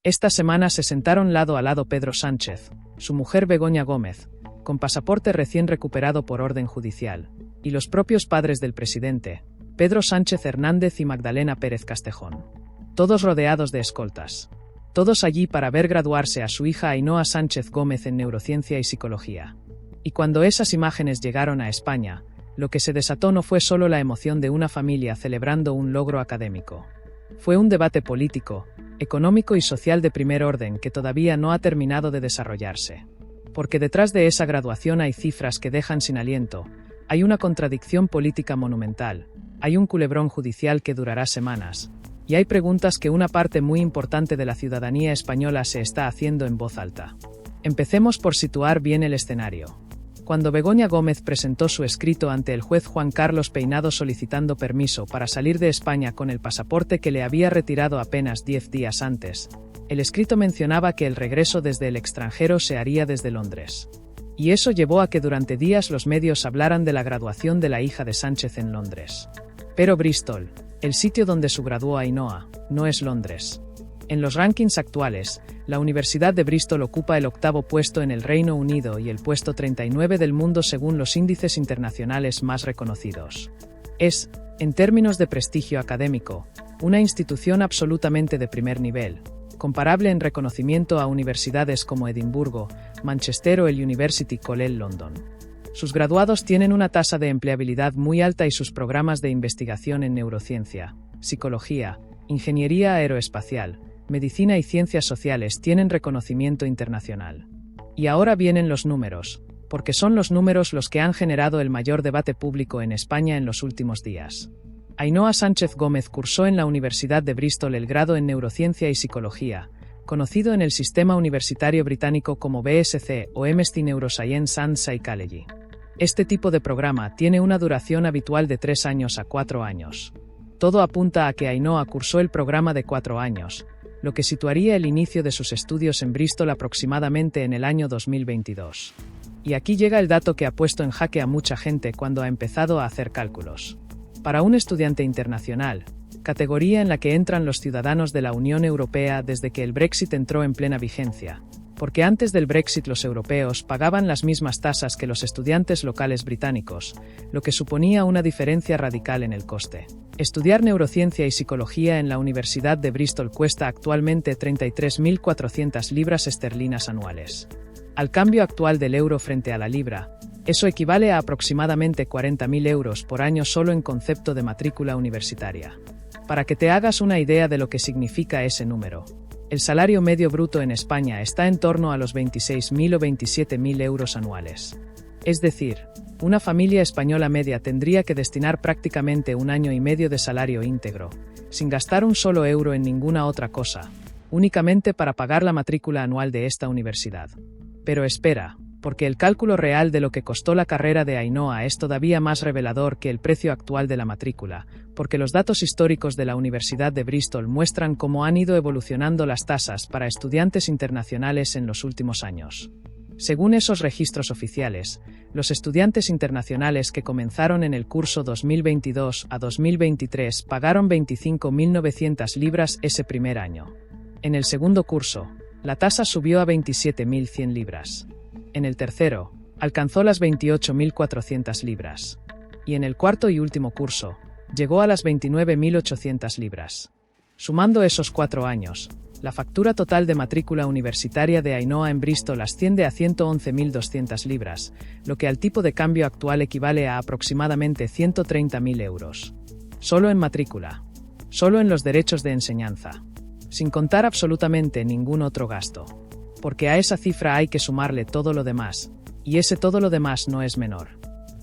Esta semana se sentaron lado a lado Pedro Sánchez, su mujer Begoña Gómez, con pasaporte recién recuperado por orden judicial, y los propios padres del presidente, Pedro Sánchez Hernández y Magdalena Pérez Castejón. Todos rodeados de escoltas. Todos allí para ver graduarse a su hija Ainhoa Sánchez Gómez en neurociencia y psicología. Y cuando esas imágenes llegaron a España, lo que se desató no fue solo la emoción de una familia celebrando un logro académico. Fue un debate político, económico y social de primer orden que todavía no ha terminado de desarrollarse. Porque detrás de esa graduación hay cifras que dejan sin aliento, hay una contradicción política monumental, hay un culebrón judicial que durará semanas, y hay preguntas que una parte muy importante de la ciudadanía española se está haciendo en voz alta. Empecemos por situar bien el escenario. Cuando Begoña Gómez presentó su escrito ante el juez Juan Carlos Peinado solicitando permiso para salir de España con el pasaporte que le había retirado apenas 10 días antes, el escrito mencionaba que el regreso desde el extranjero se haría desde Londres. Y eso llevó a que durante días los medios hablaran de la graduación de la hija de Sánchez en Londres. Pero Bristol, el sitio donde se graduó Ainhoa, no es Londres. En los rankings actuales, la Universidad de Bristol ocupa el 8º puesto en el Reino Unido y el puesto 39 del mundo según los índices internacionales más reconocidos. Es, en términos de prestigio académico, una institución absolutamente de primer nivel, comparable en reconocimiento a universidades como Edimburgo, Manchester o el University College London. Sus graduados tienen una tasa de empleabilidad muy alta y sus programas de investigación en neurociencia, psicología, ingeniería aeroespacial, medicina y ciencias sociales tienen reconocimiento internacional. Y ahora vienen los números, porque son los números los que han generado el mayor debate público en España en los últimos días. Ainhoa Sánchez Gómez cursó en la Universidad de Bristol el grado en Neurociencia y Psicología, conocido en el sistema universitario británico como BSc o MSc Neuroscience and Psychology. Este tipo de programa tiene una duración habitual de 3 años a 4 años. Todo apunta a que Ainhoa cursó el programa de 4 años, lo que situaría el inicio de sus estudios en Bristol aproximadamente en el año 2022. Y aquí llega el dato que ha puesto en jaque a mucha gente cuando ha empezado a hacer cálculos. Para un estudiante internacional, categoría en la que entran los ciudadanos de la Unión Europea desde que el Brexit entró en plena vigencia, porque antes del Brexit los europeos pagaban las mismas tasas que los estudiantes locales británicos, lo que suponía una diferencia radical en el coste. Estudiar neurociencia y psicología en la Universidad de Bristol cuesta actualmente 33.400 libras esterlinas anuales. Al cambio actual del euro frente a la libra, eso equivale a aproximadamente 40.000 euros por año solo en concepto de matrícula universitaria. Para que te hagas una idea de lo que significa ese número, el salario medio bruto en España está en torno a los 26.000 o 27.000 euros anuales. Es decir, una familia española media tendría que destinar prácticamente 1 año y medio de salario íntegro, sin gastar un solo euro en ninguna otra cosa, únicamente para pagar la matrícula anual de esta universidad. Pero espera, porque el cálculo real de lo que costó la carrera de Ainhoa es todavía más revelador que el precio actual de la matrícula, porque los datos históricos de la Universidad de Bristol muestran cómo han ido evolucionando las tasas para estudiantes internacionales en los últimos años. Según esos registros oficiales, los estudiantes internacionales que comenzaron en el curso 2022 a 2023 pagaron 25.900 libras ese primer año. En el segundo curso, la tasa subió a 27.100 libras. En el tercero, alcanzó las 28.400 libras. Y en el cuarto y último curso, llegó a las 29.800 libras. Sumando esos 4 años, la factura total de matrícula universitaria de Ainhoa en Bristol asciende a 111.200 libras, lo que al tipo de cambio actual equivale a aproximadamente 130.000 euros. Solo en matrícula. Solo en los derechos de enseñanza. Sin contar absolutamente ningún otro gasto. Porque a esa cifra hay que sumarle todo lo demás, y ese todo lo demás no es menor.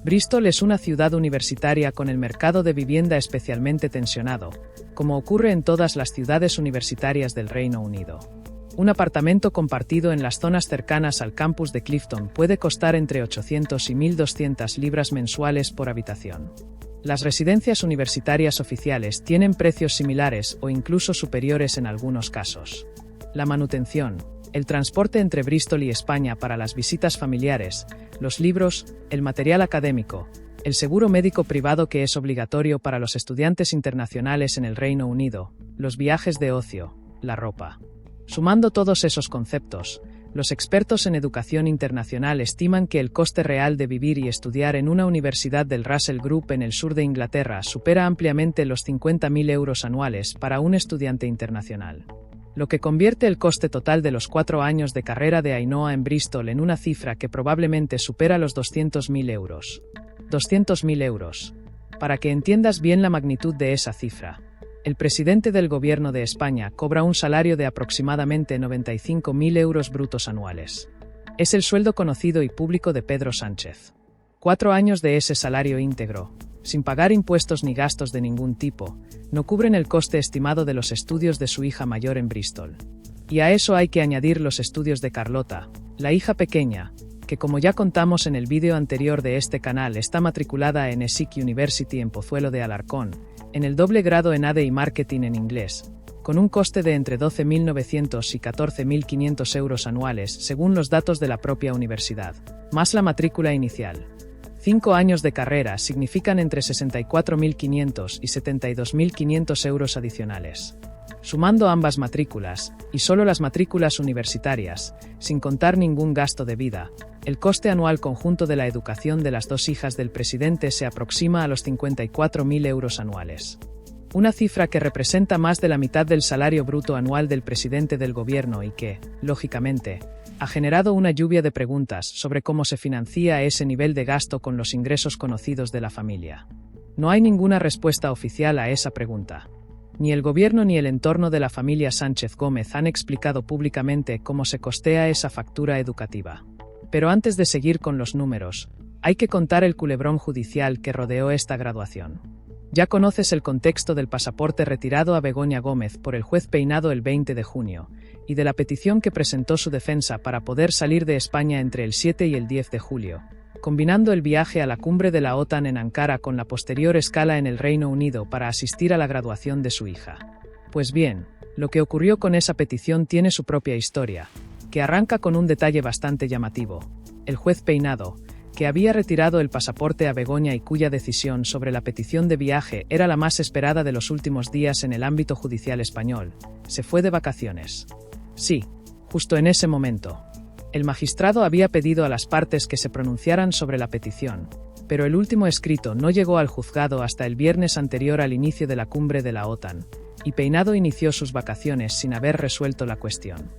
Bristol es una ciudad universitaria con el mercado de vivienda especialmente tensionado, como ocurre en todas las ciudades universitarias del Reino Unido. Un apartamento compartido en las zonas cercanas al campus de Clifton puede costar entre 800 y 1.200 libras mensuales por habitación. Las residencias universitarias oficiales tienen precios similares o incluso superiores en algunos casos. La manutención, el transporte entre Bristol y España para las visitas familiares, los libros, el material académico, el seguro médico privado que es obligatorio para los estudiantes internacionales en el Reino Unido, los viajes de ocio, la ropa. Sumando todos esos conceptos, los expertos en educación internacional estiman que el coste real de vivir y estudiar en una universidad del Russell Group en el sur de Inglaterra supera ampliamente los 50.000 euros anuales para un estudiante internacional, lo que convierte el coste total de los 4 años de carrera de Ainhoa en Bristol en una cifra que probablemente supera los 200.000 euros. 200.000 euros. Para que entiendas bien la magnitud de esa cifra, el presidente del Gobierno de España cobra un salario de aproximadamente 95.000 euros brutos anuales. Es el sueldo conocido y público de Pedro Sánchez. 4 años de ese salario íntegro, sin pagar impuestos ni gastos de ningún tipo, no cubren el coste estimado de los estudios de su hija mayor en Bristol. Y a eso hay que añadir los estudios de Carlota, la hija pequeña, que como ya contamos en el vídeo anterior de este canal está matriculada en ESIC University en Pozuelo de Alarcón, en el doble grado en ADE y Marketing en inglés, con un coste de entre 12.900 y 14.500 euros anuales según los datos de la propia universidad, más la matrícula inicial. 5 años de carrera significan entre 64.500 y 72.500 euros adicionales. Sumando ambas matrículas, y solo las matrículas universitarias, sin contar ningún gasto de vida, el coste anual conjunto de la educación de las 2 hijas del presidente se aproxima a los 54.000 euros anuales. Una cifra que representa más de la mitad del salario bruto anual del presidente del gobierno y que, lógicamente, ha generado una lluvia de preguntas sobre cómo se financia ese nivel de gasto con los ingresos conocidos de la familia. No hay ninguna respuesta oficial a esa pregunta. Ni el gobierno ni el entorno de la familia Sánchez Gómez han explicado públicamente cómo se costea esa factura educativa. Pero antes de seguir con los números, hay que contar el culebrón judicial que rodeó esta graduación. Ya conoces el contexto del pasaporte retirado a Begoña Gómez por el juez Peinado el 20 de junio, y de la petición que presentó su defensa para poder salir de España entre el 7 y el 10 de julio, combinando el viaje a la cumbre de la OTAN en Ankara con la posterior escala en el Reino Unido para asistir a la graduación de su hija. Pues bien, lo que ocurrió con esa petición tiene su propia historia, que arranca con un detalle bastante llamativo. El juez Peinado, que había retirado el pasaporte a Begoña y cuya decisión sobre la petición de viaje era la más esperada de los últimos días en el ámbito judicial español, se fue de vacaciones. Sí, justo en ese momento. El magistrado había pedido a las partes que se pronunciaran sobre la petición, pero el último escrito no llegó al juzgado hasta el viernes anterior al inicio de la cumbre de la OTAN, y Peinado inició sus vacaciones sin haber resuelto la cuestión.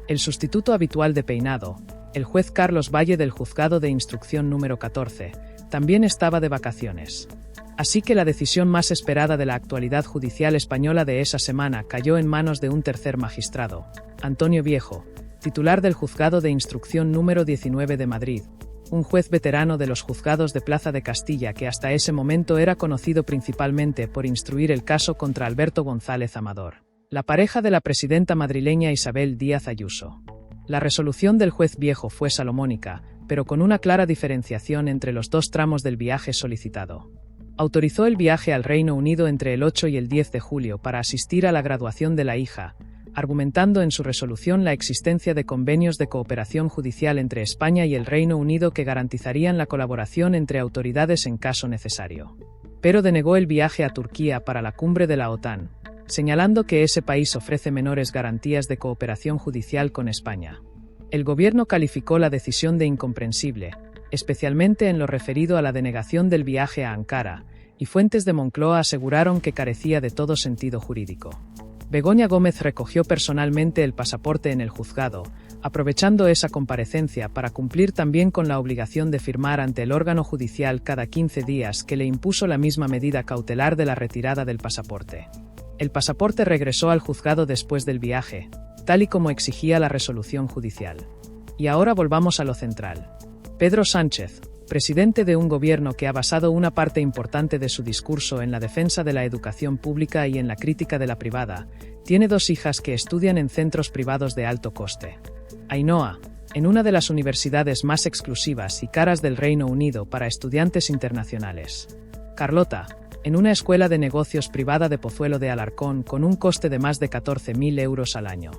El sustituto habitual de Peinado, el juez Carlos Valle del Juzgado de Instrucción número 14, también estaba de vacaciones. Así que la decisión más esperada de la actualidad judicial española de esa semana cayó en manos de un tercer magistrado, Antonio Viejo, titular del Juzgado de Instrucción número 19 de Madrid, un juez veterano de los juzgados de Plaza de Castilla que hasta ese momento era conocido principalmente por instruir el caso contra Alberto González Amador, la pareja de la presidenta madrileña Isabel Díaz Ayuso. La resolución del juez Viejo fue salomónica, pero con una clara diferenciación entre los 2 tramos del viaje solicitado. Autorizó el viaje al Reino Unido entre el 8 y el 10 de julio para asistir a la graduación de la hija, argumentando en su resolución la existencia de convenios de cooperación judicial entre España y el Reino Unido que garantizarían la colaboración entre autoridades en caso necesario. Pero denegó el viaje a Turquía para la cumbre de la OTAN, señalando que ese país ofrece menores garantías de cooperación judicial con España. El gobierno calificó la decisión de incomprensible, especialmente en lo referido a la denegación del viaje a Ankara, y fuentes de Moncloa aseguraron que carecía de todo sentido jurídico. Begoña Gómez recogió personalmente el pasaporte en el juzgado, aprovechando esa comparecencia para cumplir también con la obligación de firmar ante el órgano judicial cada 15 días que le impuso la misma medida cautelar de la retirada del pasaporte. El pasaporte regresó al juzgado después del viaje, tal y como exigía la resolución judicial. Y ahora volvamos a lo central. Pedro Sánchez, presidente de un gobierno que ha basado una parte importante de su discurso en la defensa de la educación pública y en la crítica de la privada, tiene 2 hijas que estudian en centros privados de alto coste. Ainhoa, en una de las universidades más exclusivas y caras del Reino Unido para estudiantes internacionales. Carlota, en una escuela de negocios privada de Pozuelo de Alarcón con un coste de más de 14.000 euros al año.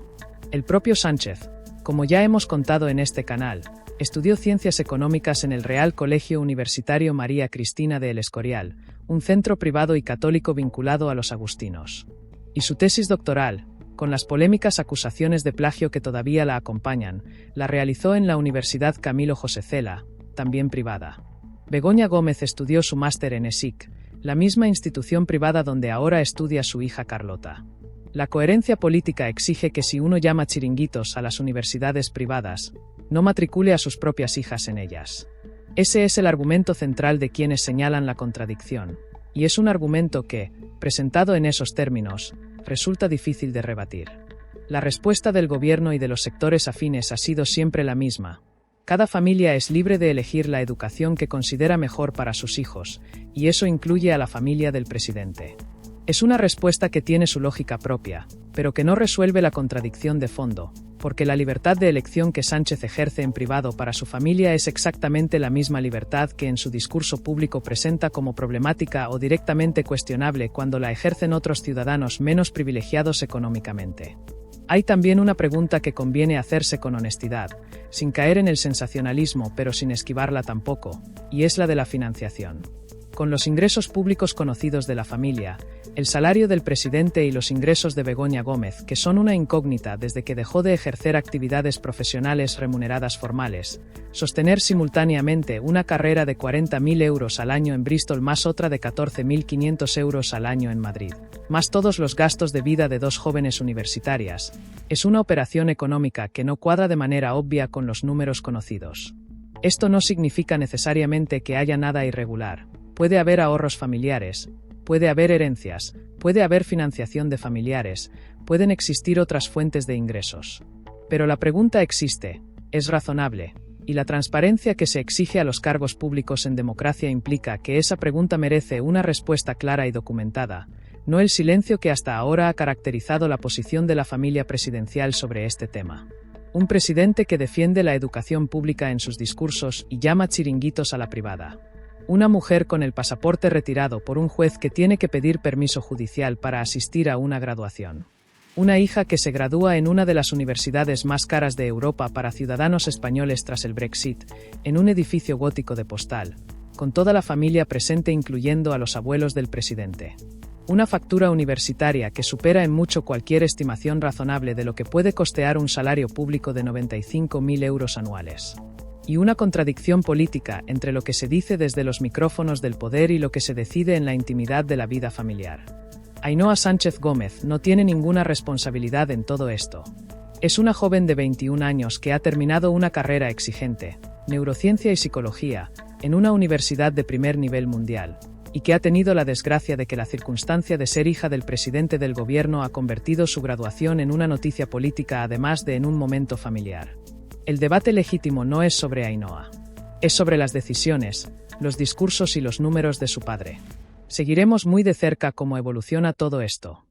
El propio Sánchez, como ya hemos contado en este canal, estudió Ciencias Económicas en el Real Colegio Universitario María Cristina de El Escorial, un centro privado y católico vinculado a los agustinos. Y su tesis doctoral, Con las polémicas acusaciones de plagio que todavía la acompañan, la realizó en la Universidad Camilo José Cela, también privada. Begoña Gómez estudió su máster en ESIC, la misma institución privada donde ahora estudia su hija Carlota. La coherencia política exige que si uno llama chiringuitos a las universidades privadas, no matricule a sus propias hijas en ellas. Ese es el argumento central de quienes señalan la contradicción, y es un argumento que, presentado en esos términos, resulta difícil de rebatir. La respuesta del gobierno y de los sectores afines ha sido siempre la misma. Cada familia es libre de elegir la educación que considera mejor para sus hijos, y eso incluye a la familia del presidente. Es una respuesta que tiene su lógica propia, pero que no resuelve la contradicción de fondo, porque la libertad de elección que Sánchez ejerce en privado para su familia es exactamente la misma libertad que en su discurso público presenta como problemática o directamente cuestionable cuando la ejercen otros ciudadanos menos privilegiados económicamente. Hay también una pregunta que conviene hacerse con honestidad, sin caer en el sensacionalismo pero sin esquivarla tampoco, y es la de la financiación. Con los ingresos públicos conocidos de la familia, el salario del presidente y los ingresos de Begoña Gómez, que son una incógnita desde que dejó de ejercer actividades profesionales remuneradas formales, sostener simultáneamente una carrera de 40.000 euros al año en Bristol más otra de 14.500 euros al año en Madrid, más todos los gastos de vida de dos jóvenes universitarias, es una operación económica que no cuadra de manera obvia con los números conocidos. Esto no significa necesariamente que haya nada irregular. Puede haber ahorros familiares, puede haber herencias, puede haber financiación de familiares, pueden existir otras fuentes de ingresos. Pero la pregunta existe, es razonable, y la transparencia que se exige a los cargos públicos en democracia implica que esa pregunta merece una respuesta clara y documentada, no el silencio que hasta ahora ha caracterizado la posición de la familia presidencial sobre este tema. Un presidente que defiende la educación pública en sus discursos y llama chiringuitos a la privada. Una mujer con el pasaporte retirado por un juez que tiene que pedir permiso judicial para asistir a una graduación. Una hija que se gradúa en una de las universidades más caras de Europa para ciudadanos españoles tras el Brexit, en un edificio gótico de postal, con toda la familia presente incluyendo a los abuelos del presidente. Una factura universitaria que supera en mucho cualquier estimación razonable de lo que puede costear un salario público de 95.000 euros anuales. Y una contradicción política entre lo que se dice desde los micrófonos del poder y lo que se decide en la intimidad de la vida familiar. Ainhoa Sánchez Gómez no tiene ninguna responsabilidad en todo esto. Es una joven de 21 años que ha terminado una carrera exigente, neurociencia y psicología, en una universidad de primer nivel mundial, y que ha tenido la desgracia de que la circunstancia de ser hija del presidente del gobierno ha convertido su graduación en una noticia política además de en un momento familiar. El debate legítimo no es sobre Ainhoa. Es sobre las decisiones, los discursos y los números de su padre. Seguiremos muy de cerca cómo evoluciona todo esto.